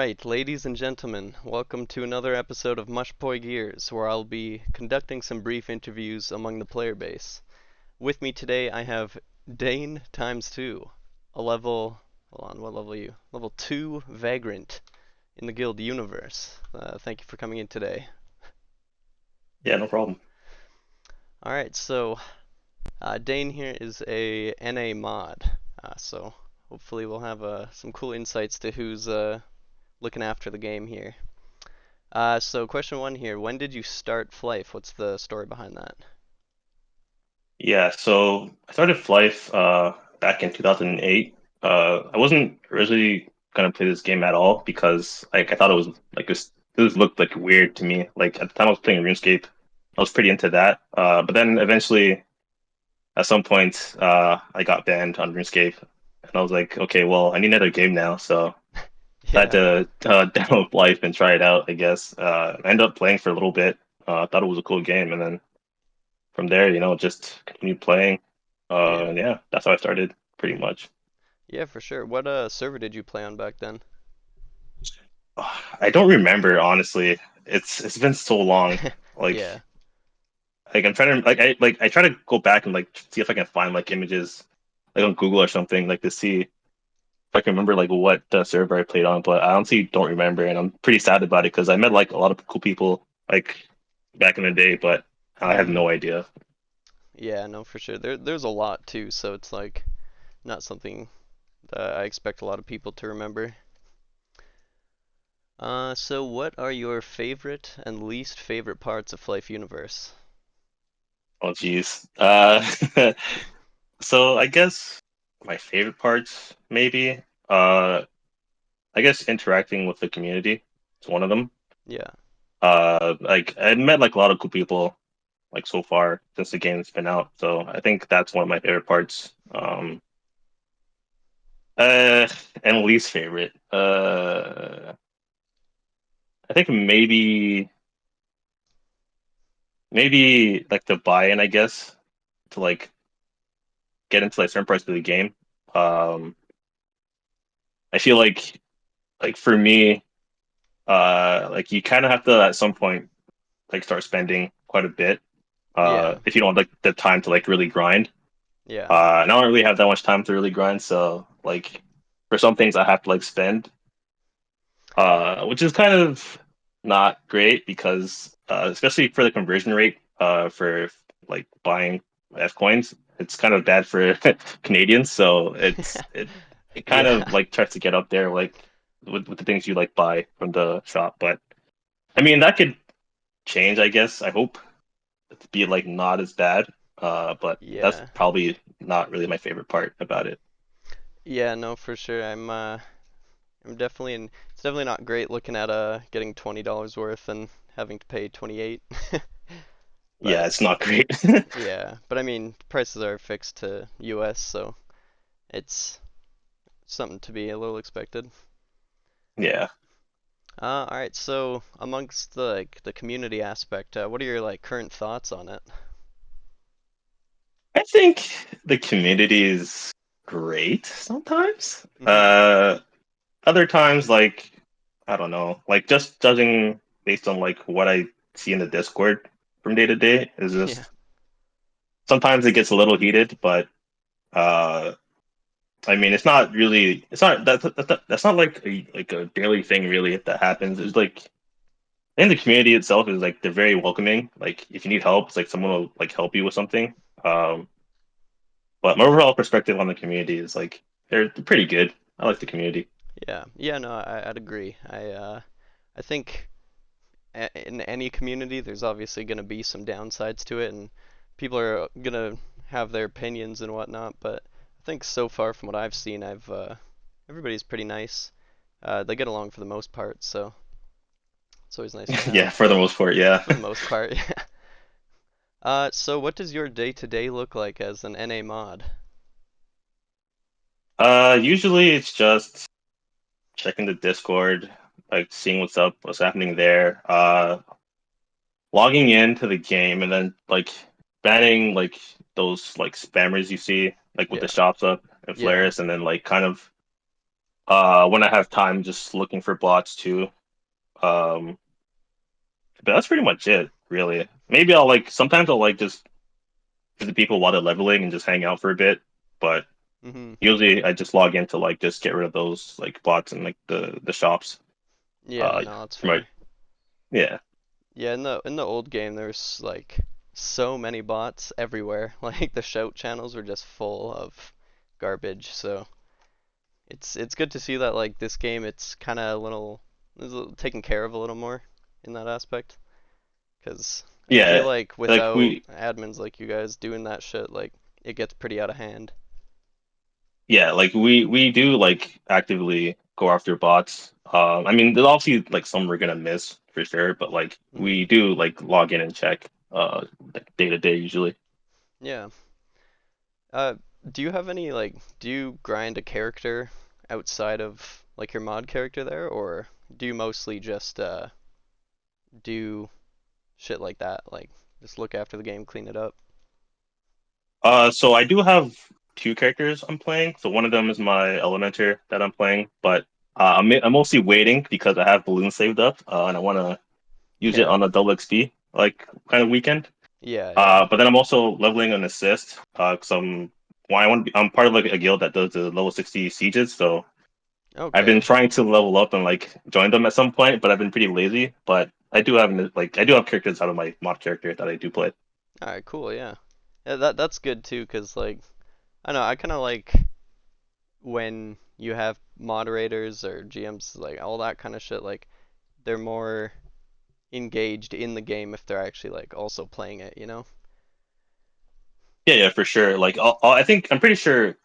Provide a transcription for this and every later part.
Alright, ladies and gentlemen, welcome to another episode of Mushpoie Gears, where I'll be conducting some brief interviews among the player base. With me today I have Dane times 2, a level, hold on, what level are you? Level 2 Vagrant in the guild universe. Thank you for coming in today. Yeah, no problem. Alright, so Dane here is a NA mod, so hopefully we'll have some cool insights to who's looking after the game here. So question one here, when did you start FlyFF? What's the story behind that? Yeah, so I started FlyFF back in 2008. I wasn't originally gonna play this game at all because I thought it was like this looked like weird to me. Like at the time I was playing RuneScape, I was pretty into that. But then eventually at some point I got banned on RuneScape, and I was like, okay, well I need another game now, so I had Yeah, to download FlyFF and try it out, I guess. I ended up playing for a little bit. I thought it was a cool game, and then from there, just continue playing. yeah, And yeah, that's how I started pretty much. yeah, for sure. What server did you play on back then? I don't remember honestly. It's been so long. Like Yeah, like I'm trying to I try to go back and like see if I can find like images like on Google or something like to see if I can remember like what server I played on. But I honestly don't remember, and I'm pretty sad about it because I met like a lot of cool people like back in the day, but I have mm, no idea. yeah, no, for sure. There's a lot too, so it's like not something that I expect a lot of people to remember. So what are your favorite and least favorite parts of FlyFF Universe? Oh geez. So I guess my favorite parts, maybe, I guess interacting with the community is one of them. Yeah, Like I met like a lot of cool people like so far since the game's been out. So I think that's one of my favorite parts. Uh, and least favorite. I think maybe like the buy-in, I guess, to like get into like certain parts of the game. Um, I feel like for me, like you kind of have to at some point like start spending quite a bit yeah, if you don't have like the time to like really grind. yeah, And I don't really have that much time to really grind, so like for some things I have to like spend, which is kind of not great because especially for the conversion rate for like buying F coins, it's kind of bad for Canadians, so it kind yeah, of like tries to get up there like with the things you like buy from the shop. But I mean that could change, I guess. I hope to be like not as bad. But that's yeah. probably not really my favorite part about it. Yeah, no, for sure. I'm definitely it's definitely not great looking at getting $20 worth and having to pay 28. Yeah, But it's not great. yeah, but I mean, prices are fixed to US, so it's something to be a little expected. Yeah. All right, so amongst the community aspect, what are your like current thoughts on it? I think the community is great sometimes. Hmm. Other times, like, I don't know, like just judging based on like what I see in the Discord from day to day is Yeah, just sometimes it gets a little heated, but uh I mean it's not really it's not that's not like a daily thing really that happens. It's like I think the community itself is like they're very welcoming. Like if you need help, it's like someone will like help you with something. Um, but my overall perspective on the community is like they're pretty good. I like the community. yeah, yeah. No, I'd agree. I think in any community, there's obviously going to be some downsides to it, and people are going to have their opinions and whatnot. But I think so far from what I've seen, I've everybody's pretty nice. They get along for the most part, so it's always nice to Yeah, have. for the most part, yeah. For the most part, yeah. So what does your day-to-day look like as an NA mod? Usually it's just checking the Discord, like seeing what's up, what's happening there. Logging into the game and then like banning like those like spammers you see like with the Yeah, shops up and yeah, flares, and then like kind of When I have time, just looking for bots too. Um, but that's pretty much it, really. Maybe I'll like sometimes I'll like just visit people while they're leveling and just hang out for a bit. But Hmm. usually I just log in to like just get rid of those like bots and like the shops. Yeah, Uh, no, that's for my fair. yeah. Yeah, in the old game, there's like so many bots everywhere. Like the shout channels were just full of garbage. So it's good to see that like this game, it's kind of a little is taken care of a little more in that aspect. Because I feel Yeah, like like without we admins like you guys doing that shit, like it gets pretty out of hand. yeah, like we do like actively go after bots. I mean, there's obviously like some we're gonna miss for sure, but like Hmm. we do like log in and check like day to day usually. Yeah. Uh, do you have any like do you grind a character outside of like your mod character there, or do you mostly just do shit like that, like just look after the game, clean it up? So I do have two characters I'm playing. So one of them is my Elementer that I'm playing, but I'm mostly waiting because I have balloons saved up, and I want to use it Yeah. on a double XP like kind of weekend. Yeah, yeah. But then I'm also leveling an assist because I'm part of like a guild that does the level 60 sieges. So I've been Okay. trying to level up and like join them at some point, but I've been pretty lazy. But I do have characters out of my mod character that I do play. All right, cool, yeah. Yeah, that's good too, 'cause like I know I kind of like when you have moderators or GMs, like all that kind of shit, like they're more engaged in the game if they're actually like also playing it, you know? Yeah, yeah, for sure. Like I think I'm pretty sure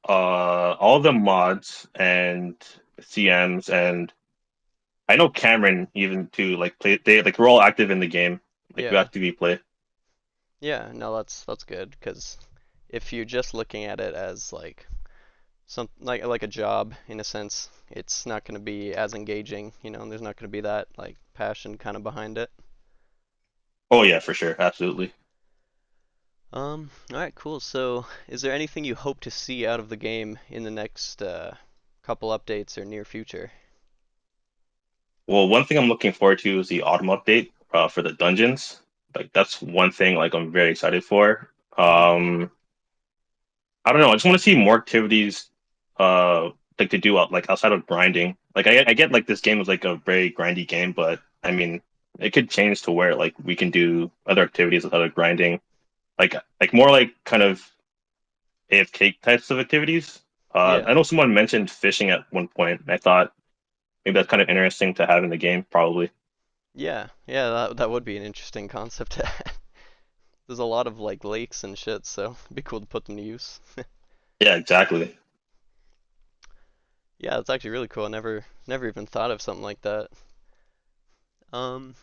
all the mods and CMs and I know Cameron even too like play they like we're all active in the game. Like we Yeah. actively play. Yeah, no, that's good, 'cause if you're just looking at it as like some like a job in a sense, it's not going to be as engaging, you know, and there's not going to be that like passion kind of behind it. Oh yeah, for sure, absolutely. All right, cool. So, is there anything you hope to see out of the game in the next couple updates or near future? Well, one thing I'm looking forward to is the autumn update for the dungeons. Like that's one thing like I'm very excited for. Hmm. I don't know. I just want to see more activities, like to do like outside of grinding. Like I get like this game is like a very grindy game, but I mean, it could change to where like we can do other activities outside of grinding, like more like kind of AFK types of activities. Yeah. I know someone mentioned fishing at one point, and I thought maybe that's kind of interesting to have in the game, probably. Yeah. Yeah, that would be an interesting concept to add. There's a lot of like lakes and shit, so it'd be cool to put them to use. Yeah, exactly. Yeah, it's actually really cool. I never even thought of something like that. Um,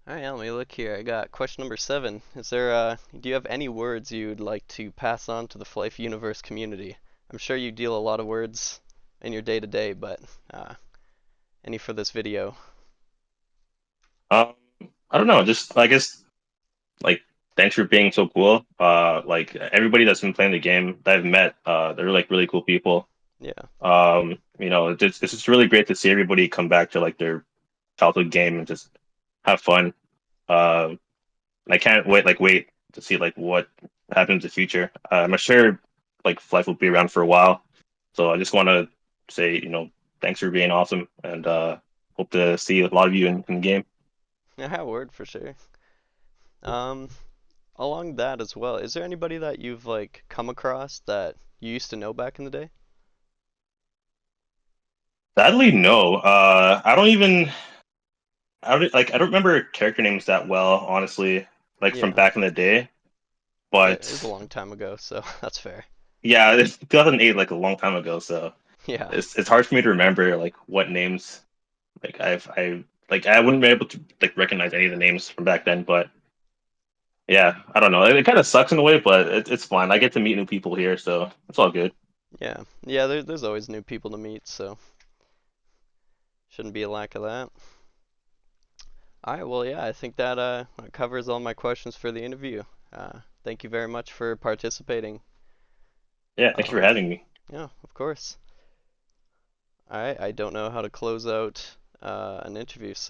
all right, let me look here. I got question number 7. Do you have any words you'd like to pass on to the Flife Universe community? I'm sure you deal a lot of words in your day to day, but any for this video? Um, I don't know. Just I guess like thanks for being so cool. Like everybody that's been playing the game that I've met, they're like really cool people. Yeah. It's just really great to see everybody come back to like their childhood game and just have fun. And I can't wait to see like what happens in the future. I'm sure like Flife will be around for a while, so I just want to say thanks for being awesome and hope to see a lot of you in game. Yeah, word for sure. Um, Along that as well, is there anybody that you've like come across that you used to know back in the day? Sadly, no. I don't remember character names that well, honestly, like from Yeah. back in the day. Yeah, it was a But long time ago, so that's fair. yeah, it's 2008, like a long time ago. So Yeah. it's hard for me to remember like what names I wouldn't be able to like recognize any of the names from back then. But yeah, I don't know. It kind of sucks in a way, but it's fine. I get to meet new people here, so it's all good. Yeah. Yeah, there's always new people to meet, so shouldn't be a lack of that. All right, well, yeah, I think that covers all my questions for the interview. Thank you very much for participating. Yeah, thank you for Um, having me. yeah, of course. I don't know how to close out an interview,